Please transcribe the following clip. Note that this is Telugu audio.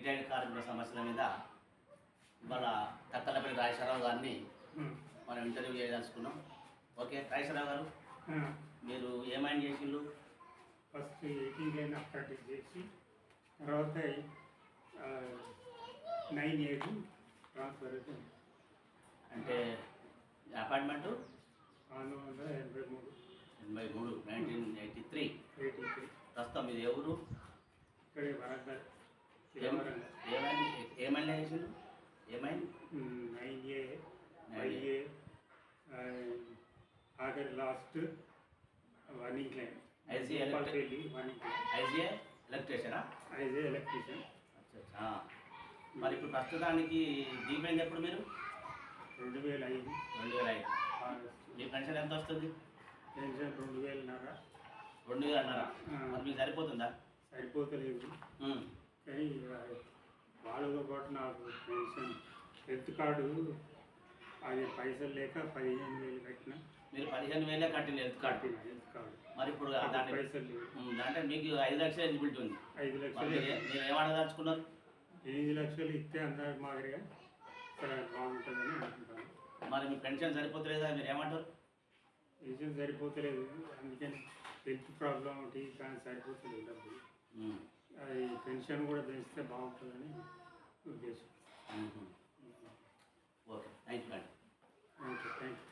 రిటైర్డ్ కార్మికుల సమస్యల మీద ఇవాళ తక్కలపల్లి రాజేశ్వరరావు గారిని మనం ఇంటర్వ్యూ చేయదలుచుకున్నాం. ఓకే రాజేశ్వరరావు గారు, మీరు ఏమైనా చేసిండ్రు? ఫస్ట్ 18 లైన్ ప్రాక్టీస్ చేసి తర్వాత 9 years ట్రాన్స్ఫర్ అయితే అంటే అపాయింట్మెంటు 1983 1983. ప్రస్తుతం ఇది ఎవరు? ఇక్కడే వరంగల్ ఏమైనా చేసిండ్రు? ఏమైంది? 9A 5A ఆఖరి లాస్ట్ రన్నింగ్ క్లైమ్ ఐజీఏ ఎలక్ట్రీషియనా? ఐజే ఎలక్ట్రీషియన్. అచ్చా. మరి ఇప్పుడు ప్రస్తుతానికి దిగిపోయింది ఎప్పుడు మీరు? 2005. 2005. మీ పెన్షన్ ఎంత వస్తుంది? పెన్షన్ 2000. 2000. మరి మీకు సరిపోతుందా? సరిపోతలేదు. కానీ వాళ్ళతో పాటు నాకు పెన్షన్ హెల్త్ కార్డు అది పైసలు లేక 15,000 కట్టిన. మీరు 15,000 కట్టింది హెల్త్ కార్డు? మరి ఇప్పుడు దాని పైసలు లేవు. అంటే మీకు 5 లక్షలు ఎలిజిబిలిటీ ఉంది. 5 లక్షలు. మీరు ఏమడదలుచుకున్నారు? 8 లక్షలు ఇస్తే అందరి మాదిరిగా బాగుంటుందని అనుకుంటాను. మరి మీ పెన్షన్ సరిపోతలేదా? మీరు ఏమంటారు? పెన్షన్ సరిపోతలేదు, అందుకని హెల్త్ ప్రాబ్లం ఒకటి కానీ సరిపోతలేదు డబ్బులు. అది పెన్షన్ కూడా పెంచితే బాగుంటుందని ఉద్దేశం. Okay, thank you. Thank you.